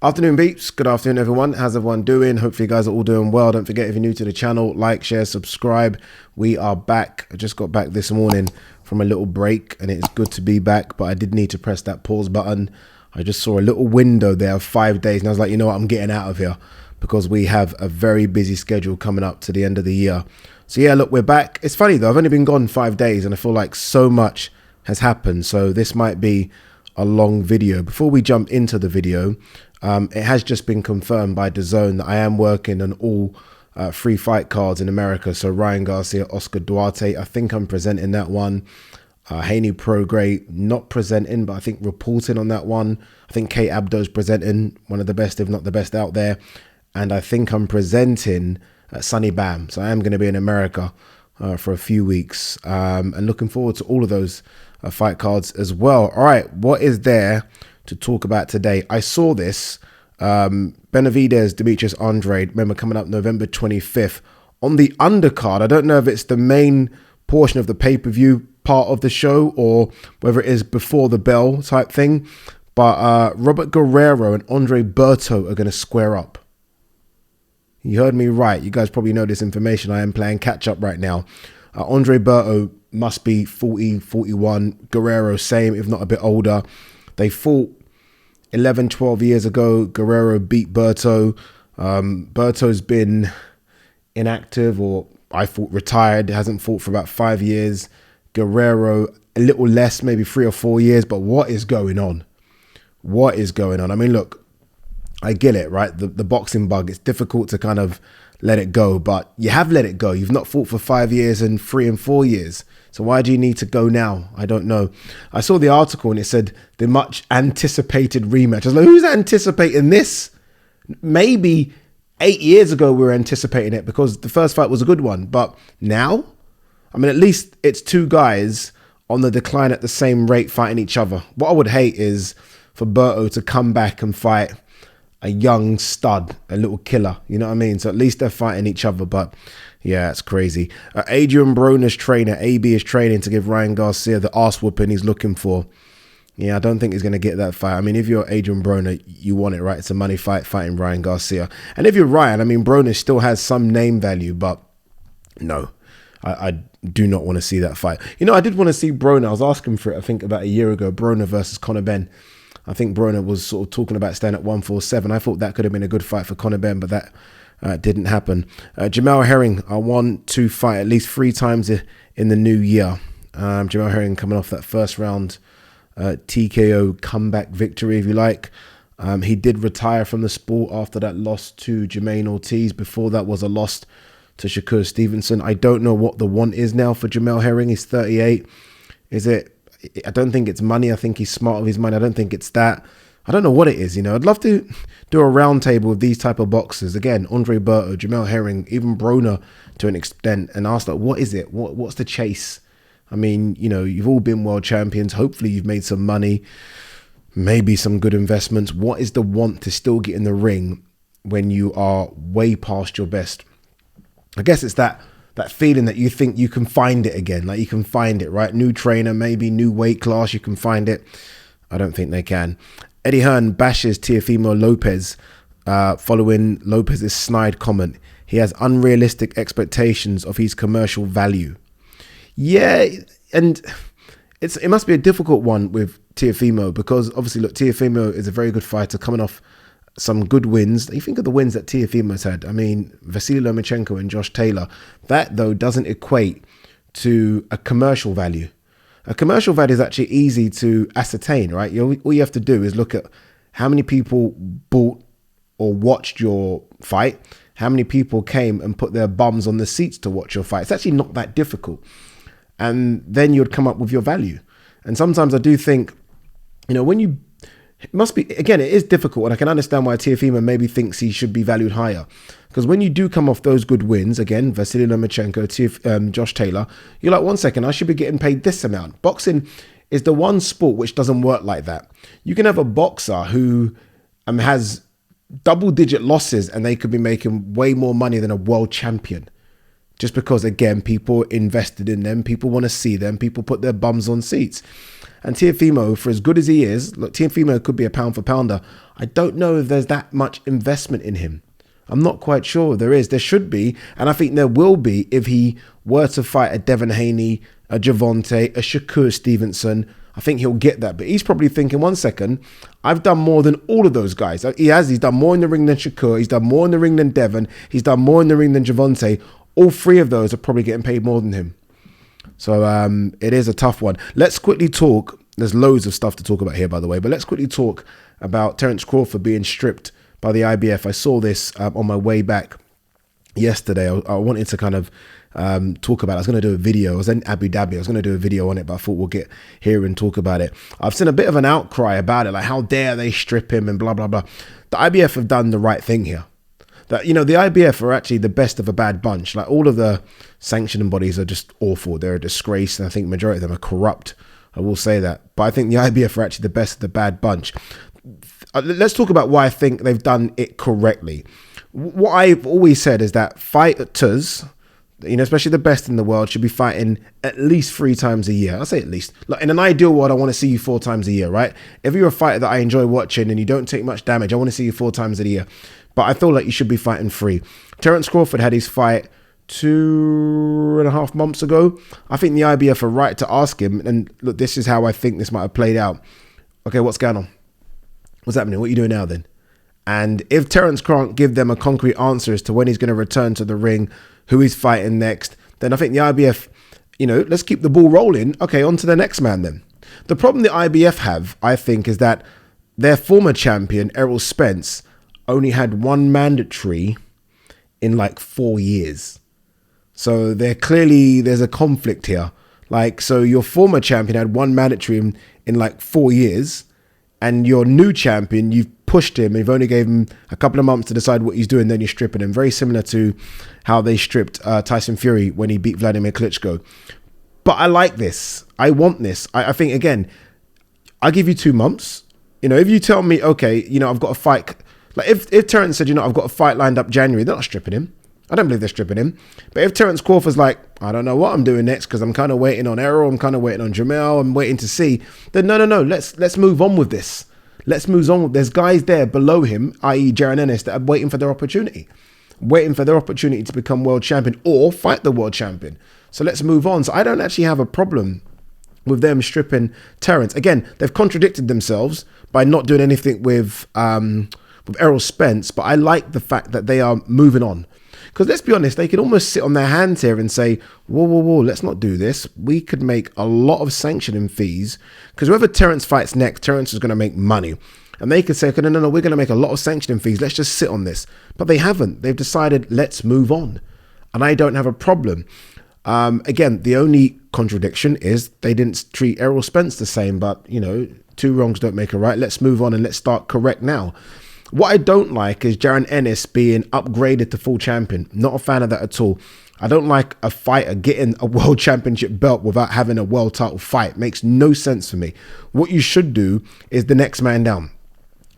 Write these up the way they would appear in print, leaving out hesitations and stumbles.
Afternoon, beeps. Good afternoon, everyone. How's everyone doing? Hopefully you guys are all doing well. Don't forget, if you're new to the channel, like, share, subscribe. We are back. I just got back this morning from a little break and it's good to be back, but I did need to press that pause button. I just saw a little window there of 5 days and I was like, you know what, I'm getting out of here because we have a very busy schedule coming up to the end of the year. So yeah, look, we're back. It's funny though, I've only been gone 5 days and I feel like so much has happened. So this might be a long video. Before we jump into the video, it has just been confirmed by DAZN that I am working on all free fight cards in America. So Ryan Garcia, Oscar Duarte, I think I'm presenting that one. Haney Prograis, not presenting, but I think reporting on that one. I think Kate Abdo's presenting, one of the best, if not the best out there. And I think I'm presenting Sonny Bam. So I am going to be in America for a few weeks and looking forward to all of those fight cards as well. All right, what is there to talk about today? I saw this Benavidez, Demetrius Andrade, remember, coming up November 25th on the undercard. I don't know if it's the main portion of the pay-per-view part of the show or whether it is before the bell type thing, but Robert Guerrero and Andre Berto are going to square up. You heard me right. You guys probably know this information. I am playing catch up right now. Andre Berto must be 40, 41. Guerrero, same, if not a bit older. They fought 11, 12 years ago. Guerrero beat Berto. Berto's been inactive, or I thought retired. Hasn't fought for about 5 years. Guerrero, a little less, maybe 3 or 4 years. But what is going on? What is going on? I mean, look, I get it, right? The boxing bug, it's difficult to kind of let it go, but you have let it go. You've not fought for 5 years and 3 and 4 years. So why do you need to go now? I don't know. I saw the article and it said the much anticipated rematch. I was like, who's anticipating this? Maybe 8 years ago we were anticipating it because the first fight was a good one. But now, I mean, at least it's two guys on the decline at the same rate fighting each other. What I would hate is for Berto to come back and fight a young stud, a little killer, you know what I mean? So at least they're fighting each other, but yeah, it's crazy. Adrian Broner's trainer, AB, is training to give Ryan Garcia the arse whooping he's looking for. Yeah, I don't think he's going to get that fight. I mean, if you're Adrian Broner, you want it, right? It's a money fight fighting Ryan Garcia. And if you're Ryan, I mean, Broner still has some name value, but no, I do not want to see that fight. You know, I did want to see Broner. I was asking for it, I think, about a year ago, Broner versus Conor Benn. I think Broner was sort of talking about staying at 147. I thought that could have been a good fight for Conor Benn, but that didn't happen. Jamel Herring, I want to fight at least 3 times in the new year. Jamel Herring coming off that first round TKO comeback victory, if you like. He did retire from the sport after that loss to Jermaine Ortiz. Before that was a loss to Shakur Stevenson. I don't know what the want is now for Jamel Herring. He's 38. Is it? I don't think it's money. I think he's smart with his money. I don't think it's that. I don't know what it is, you know. I'd love to do a round table with these type of boxers. Again, Andre Berto, Jamel Herring, even Broner to an extent, and ask, like, what is it? What's the chase? I mean, you know, you've all been world champions. Hopefully you've made some money, maybe some good investments. What is the want to still get in the ring when you are way past your best? I guess it's that feeling that you think you can find it again, like you can find it, right? New trainer, maybe new weight class, you can find it. I don't think they can. Eddie Hearn bashes Teofimo Lopez following Lopez's snide comment. He has unrealistic expectations of his commercial value. Yeah, and it must be a difficult one with Teofimo because obviously, look, Teofimo is a very good fighter coming off some good wins. You think of the wins that Teofimo's had. I mean, Vasily Lomachenko and Josh Taylor. That, though, doesn't equate to a commercial value. A commercial value is actually easy to ascertain, right? All you have to do is look at how many people bought or watched your fight, how many people came and put their bums on the seats to watch your fight. It's actually not that difficult. And then you'd come up with your value. And sometimes I do think, you know, when you, it must be, again, it is difficult, and I can understand why Teofimo maybe thinks he should be valued higher. Because when you do come off those good wins, again, Vasily Lomachenko, Josh Taylor, you're like, 1 second, I should be getting paid this amount. Boxing is the one sport which doesn't work like that. You can have a boxer who has double-digit losses and they could be making way more money than a world champion. just because, again, people invested in them, people want to see them, people put their bums on seats. And Teofimo, for as good as he is, look, Teofimo could be a pound for pounder. I don't know if there's that much investment in him. I'm not quite sure there is. There should be, and I think there will be if he were to fight a Devin Haney, a Gervonta, a Shakur Stevenson. I think he'll get that. But he's probably thinking, 1 second, I've done more than all of those guys. He's done more in the ring than Shakur. He's done more in the ring than Devin. He's done more in the ring than Gervonta. All three of those are probably getting paid more than him. So it is a tough one. Let's quickly talk. There's loads of stuff to talk about here, by the way. But let's quickly talk about Terence Crawford being stripped by the IBF. I saw this on my way back yesterday. I wanted to kind of talk about it. I was going to do a video. I was in Abu Dhabi. I was going to do a video on it, but I thought we'll get here and talk about it. I've seen a bit of an outcry about it, like how dare they strip him and blah, blah, blah. The IBF have done the right thing here. That, the IBF are actually the best of a bad bunch. Like, all of the sanctioning bodies are just awful. They're a disgrace, and I think the majority of them are corrupt. I will say that. But I think the IBF are actually the best of the bad bunch. Let's talk about why I think they've done it correctly. What I've always said is that fighters, especially the best in the world, should be fighting at least 3 times a year. I say at least. Like, in an ideal world, I want to see you 4 times a year, right? If you're a fighter that I enjoy watching and you don't take much damage, I want to see you 4 times a year. But I feel like you should be fighting 3. Terence Crawford had his fight 2.5 months ago. I think the IBF are right to ask him, and look, this is how I think this might have played out. Okay, what's going on? What's happening? What are you doing now then? And if Terence can't give them a concrete answer as to when he's going to return to the ring, who he's fighting next, then I think the IBF, let's keep the ball rolling. Okay, on to the next man then. The problem the IBF have, I think, is that their former champion, Errol Spence, only had 1 mandatory in like 4 years. So there's a conflict here. Like, so your former champion had 1 mandatory in like 4 years, and your new champion, you've pushed him, you've only gave him a couple of months to decide what he's doing, then you're stripping him. Very similar to how they stripped Tyson Fury when he beat Vladimir Klitschko. But I like this. I want this. I think, again, I give you 2 months. If you tell me, okay, I've got a fight. Like, if Terence said, I've got a fight lined up January, they're not stripping him. I don't believe they're stripping him. But if Terence Crawford's like, I don't know what I'm doing next because I'm kind of waiting on Errol, I'm kind of waiting on Jamel, I'm waiting to see, then no, let's move on with this. Let's move on. There's guys there below him, i.e. Jaron Ennis, that are waiting for their opportunity to become world champion or fight the world champion. So let's move on. So I don't actually have a problem with them stripping Terence. Again, they've contradicted themselves by not doing anything with Errol Spence, but I like the fact that they are moving on. Because let's be honest, they could almost sit on their hands here and say, whoa, let's not do this. We could make a lot of sanctioning fees, because whoever Terence fights next, Terence is going to make money. And they could say, okay, no, we're going to make a lot of sanctioning fees. Let's just sit on this. But they haven't. They've decided, let's move on. And I don't have a problem. Again, the only contradiction is they didn't treat Errol Spence the same, but, 2 wrongs don't make a right. Let's move on and let's start correct now. What I don't like is Jaron Ennis being upgraded to full champion. Not a fan of that at all. I don't like a fighter getting a world championship belt without having a world title fight. Makes no sense for me. What you should do is the next man down.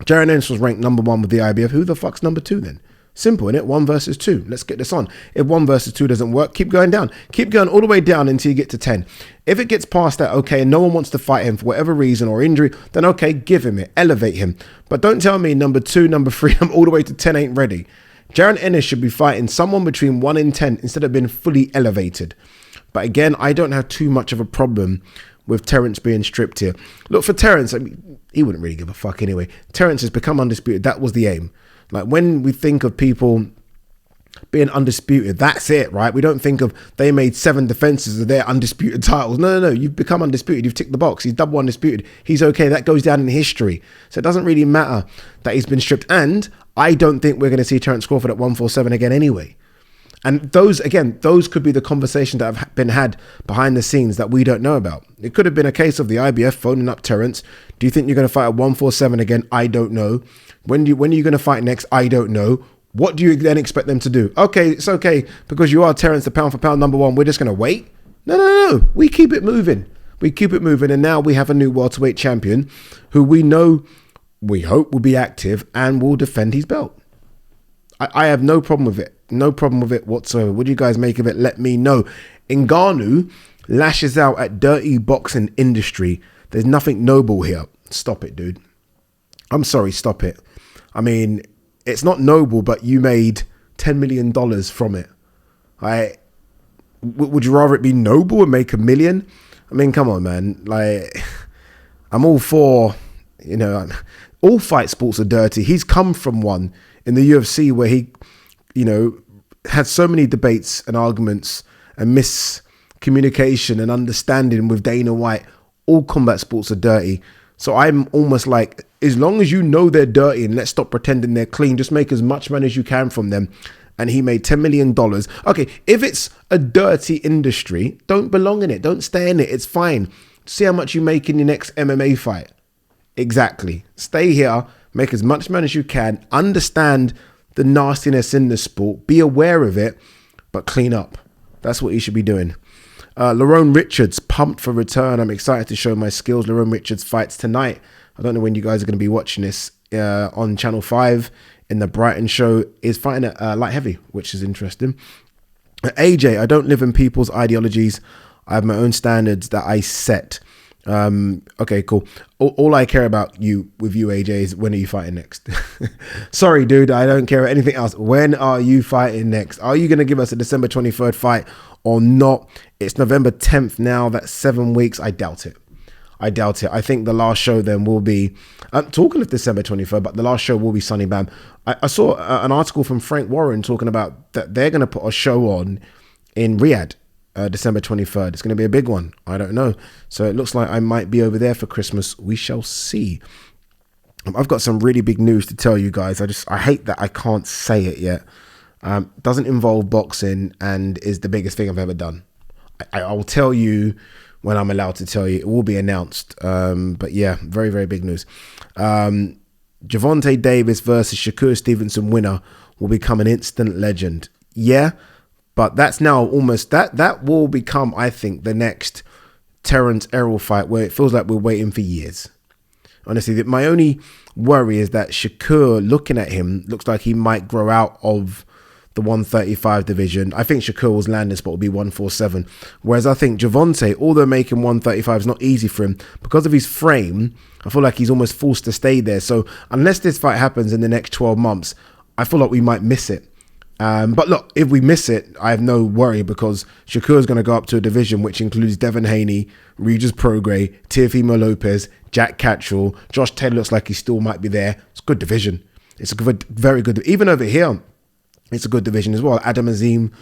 Jaron Ennis was ranked number 1 with the IBF. Who the fuck's number 2 then? Simple, innit? 1 versus 2. Let's get this on. If 1 versus 2 doesn't work, keep going down. Keep going all the way down until you get to 10. If it gets past that, okay, and no one wants to fight him for whatever reason or injury, then okay, give him it. Elevate him. But don't tell me number 2, number 3, I'm all the way to 10 ain't ready. Jaron Ennis should be fighting someone between 1 and 10 instead of being fully elevated. But again, I don't have too much of a problem with Terence being stripped here. Look, for Terence, he wouldn't really give a fuck anyway. Terence has become undisputed. That was the aim. Like, when we think of people being undisputed, that's it, right? We don't think of they made 7 defenses of their undisputed titles. No. You've become undisputed. You've ticked the box. He's double undisputed. He's okay. That goes down in history. So it doesn't really matter that he's been stripped. And I don't think we're going to see Terence Crawford at 147 again anyway. And those could be the conversations that have been had behind the scenes that we don't know about. It could have been a case of the IBF phoning up Terence. Do you think you're going to fight at 147 again? I don't know. When are you going to fight next? I don't know. What do you then expect them to do? Okay, it's okay, because you are Terence, the pound for pound number 1. We're just going to wait? No. We keep it moving. And now we have a new welterweight champion who we hope will be active and will defend his belt. I have no problem with it. No problem with it whatsoever. What do you guys make of it? Let me know. Ngannou lashes out at dirty boxing industry. There's nothing noble here. Stop it, dude. I'm sorry, stop it. I mean, it's not noble, but you made $10 million from it. Would you rather it be noble and make $1 million? I mean, come on, man. Like, I'm all for, you know, all fight sports are dirty. He's come from one in the UFC where he, you know, had so many debates and arguments and miscommunication and understanding with Dana White. All combat sports are dirty. So I'm almost like, as long as you know they're dirty and let's stop pretending they're clean, just make as much money as you can from them. And he made $10 million. Okay, if it's a dirty industry, don't belong in it. Don't stay in it. It's fine. See how much you make in your next MMA fight. Exactly. Stay here, make as much money as you can, understand the nastiness in the sport, be aware of it, but clean up. That's what you should be doing. Lerone Richards, pumped for return. I'm excited to show my skills. Lerone Richards fights tonight. I don't know when you guys are going to be watching this on Channel 5 in the Brighton show. Is fighting at light heavy, which is interesting. AJ, I don't live in people's ideologies. I have my own standards that I set. Okay, cool. All I care about with you, AJ, is when are you fighting next? Sorry, dude, I don't care anything else. When are you fighting next? Are you going to give us a December 23rd fight or not? It's November 10th now. That's 7 weeks. I doubt it. I think the last show then will be, talking of December 23rd, but the last show will be Sunny Bam. I saw an article from Frank Warren talking about that they're going to put a show on in Riyadh. December 23rd. It's going to be a big one. I don't know. So it looks like I might be over there for Christmas. We shall see. I've got some really big news to tell you guys. I hate that I can't say it yet. Doesn't involve boxing and is the biggest thing I've ever done. I will tell you when I'm allowed to tell you. It will be announced. But yeah, very, very big news. Gervonta Davis versus Shakur Stevenson winner will become an instant legend. Yeah. But that's now almost, that will become, I think, the next Terence Errol fight where it feels like we're waiting for years. Honestly, my only worry is that Shakur, looking at him, looks like he might grow out of the 135 division. I think Shakur's landing spot will be 147. Whereas I think Gervonta, although making 135 is not easy for him, because of his frame, I feel like he's almost forced to stay there. So unless this fight happens in the next 12 months, I feel like we might miss it. But look, if we miss it, I have no worry because Shakur is going to go up to a division which includes Devin Haney, Regis Prograis, Teofimo Lopez, Jack Catchall. Josh Taylor looks like he still might be there. It's a good division. It's a good, very good. Even over here, it's a good division as well. Adam Azeem.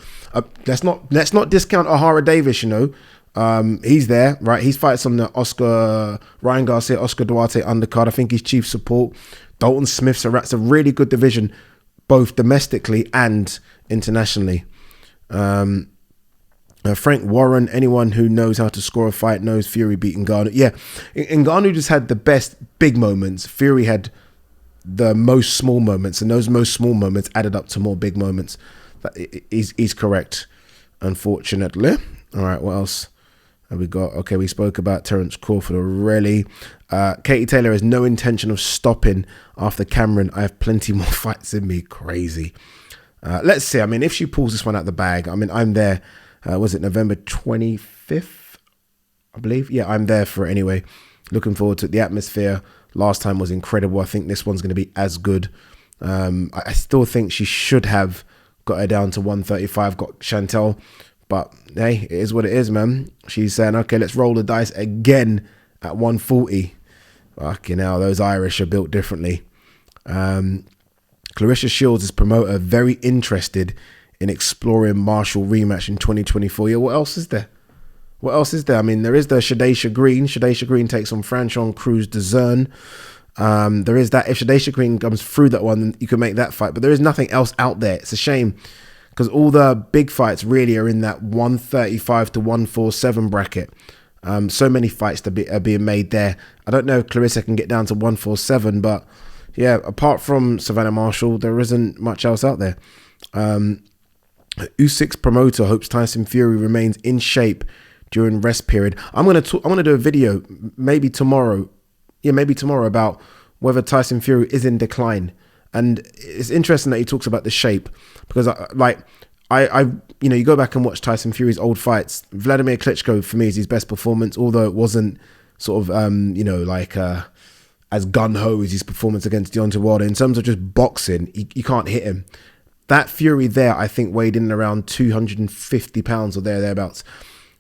Let's not discount Ohara Davis. You know, he's there, right? He's fighting on the Ryan Garcia, Oscar Duarte undercard. I think he's chief support. Dalton Smith. So that's a really good division, both domestically and internationally. Frank Warren, anyone who knows how to score a fight knows Fury beat Ngannou. Yeah, Ngannou just had the best big moments. Fury had the most small moments, and those most small moments added up to more big moments. He's correct, unfortunately. All right, what else have we got? Okay, we spoke about Terence Crawford already. Katie Taylor has no intention of stopping after Cameron. I have plenty more fights in me. Crazy. Let's see. I mean, if she pulls this one out the bag, I mean, I'm there. Was it November 25th? I believe. Yeah, I'm there for it anyway. Looking forward to it. The atmosphere last time was incredible. I think this one's going to be as good. I still think she should have got her down to 135, got Chantel. But hey, it is what it is, man. She's saying, okay, let's roll the dice again at 140. Fucking hell, those Irish are built differently. Clarissa Shields' promoter very interested in exploring Marshall rematch in 2024. Yeah, what else is there? What else is there? I mean, there is the Shadesha Green. Shadesha Green takes on Franchon Cruz DeZern. There is that. If Shadesha Green comes through that one, you can make that fight. But there is nothing else out there. It's a shame because all the big fights really are in that 135 to 147 bracket. So many fights are being made there. I don't know if Clarissa can get down to 147, but yeah, apart from Savannah Marshall, there isn't much else out there. Usyk's promoter hopes Tyson Fury remains in shape during rest period. I'm gonna do a video maybe tomorrow. Yeah, maybe tomorrow about whether Tyson Fury is in decline. And it's interesting that he talks about the shape, because I you go back and watch Tyson Fury's old fights. Vladimir Klitschko for me is his best performance, although it wasn't sort of as gung-ho as his performance against Deontay Wilder. In terms of just boxing, you can't hit him. That Fury there, I think, weighed in around 250 pounds or thereabouts.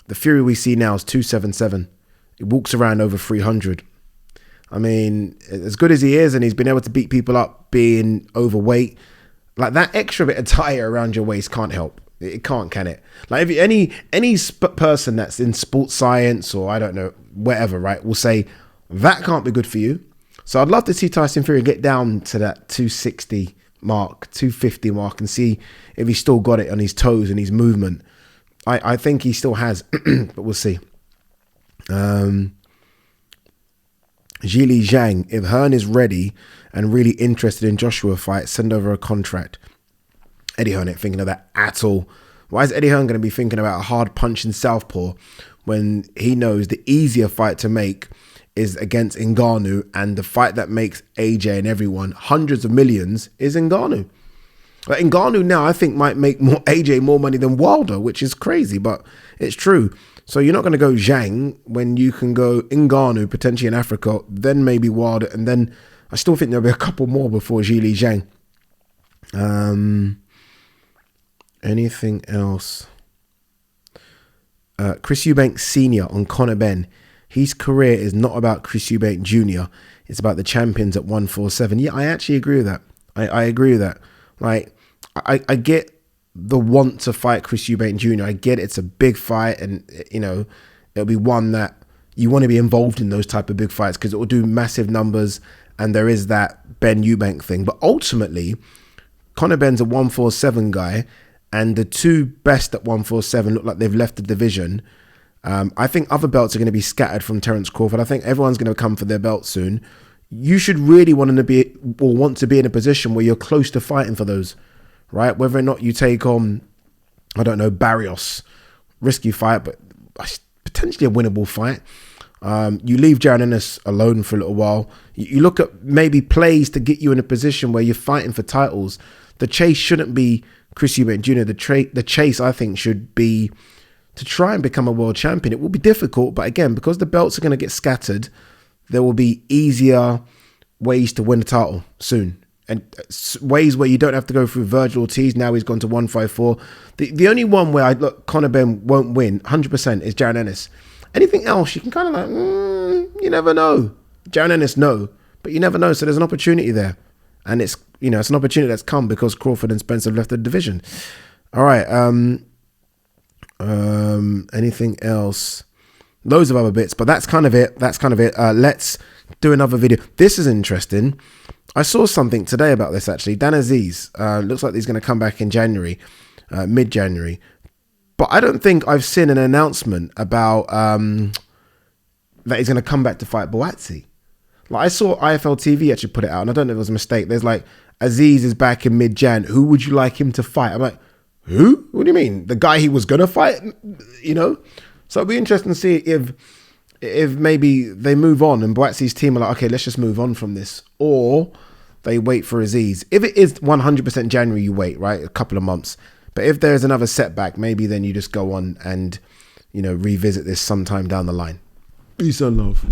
The Fury we see now is 277. He walks around over 300. I mean, as good as he is, and he's been able to beat people up being overweight, like that extra bit of tire around your waist can't help. It can't, can it? Like if any person that's in sports science or I don't know, whatever, right, will say that can't be good for you. So I'd love to see Tyson Fury get down to that 260 mark, 250 mark, and see if he's still got it on his toes and his movement. I think he still has, but we'll see. Zhili Zhang, if Hearn is ready and really interested in Joshua fight, send over a contract. Eddie Hearn ain't thinking of that at all. Why is Eddie Hearn going to be thinking about a hard punch in southpaw when he knows the easier fight to make is against Ngannou, and the fight that makes AJ and everyone hundreds of millions is Ngannou? But Ngannou now, I think, might make AJ more money than Wilder, which is crazy, but it's true. So you're not going to go Zhang when you can go Ngannou, potentially in Africa, then maybe Wilder, and then I still think there'll be a couple more before Zhili Zhang. Anything else? Chris Eubank Sr. on Conor Benn. His career is not about Chris Eubank Jr. It's about the champions at 147. Yeah, I actually agree with that. I agree with that. Like, I get the want to fight Chris Eubank Jr. I get it's a big fight, and it'll be one that you want to be involved in those type of big fights because it will do massive numbers, and there is that Ben Eubank thing. But ultimately, Conor Benn's a 147 guy, and the two best at 147 look like they've left the division. I think other belts are going to be scattered from Terence Crawford. I think everyone's going to come for their belt soon. You should really want to be in a position where you're close to fighting for those, right? Whether or not you take on, I don't know, Barrios, risky fight, but potentially a winnable fight. You leave Jaron Ennis alone for a little while. You look at maybe plays to get you in a position where you're fighting for titles. The chase shouldn't be Chris Eubank Jr. The chase, I think, should be to try and become a world champion. It will be difficult, but again, because the belts are going to get scattered, there will be easier ways to win the title soon. And ways where you don't have to go through Virgil Ortiz. Now he's gone to 154. The only one where Conor Benn won't win 100% is Jaron Ennis. Anything else, you can kind of you never know. Jaron Ennis, no. But you never know. So there's an opportunity there. And it's an opportunity that's come because Crawford and Spence have left the division. All right. Anything else? Loads of other bits, but that's kind of it. Let's do another video. This is interesting. I saw something today about this actually. Dan Azeez looks like he's going to come back in January, mid-January. But I don't think I've seen an announcement about that he's going to come back to fight Boatsi. Like I saw IFL TV actually put it out, and I don't know if it was a mistake. There's like, Azeez is back in mid-Jan. Who would you like him to fight? I'm like, who? What do you mean? The guy he was going to fight? So it'll be interesting to see if maybe they move on and Boatsi's team are like, okay, let's just move on from this. Or they wait for Azeez. If it is 100% January, you wait, right? A couple of months. But if there's another setback, maybe then you just go on and, revisit this sometime down the line. Peace and love.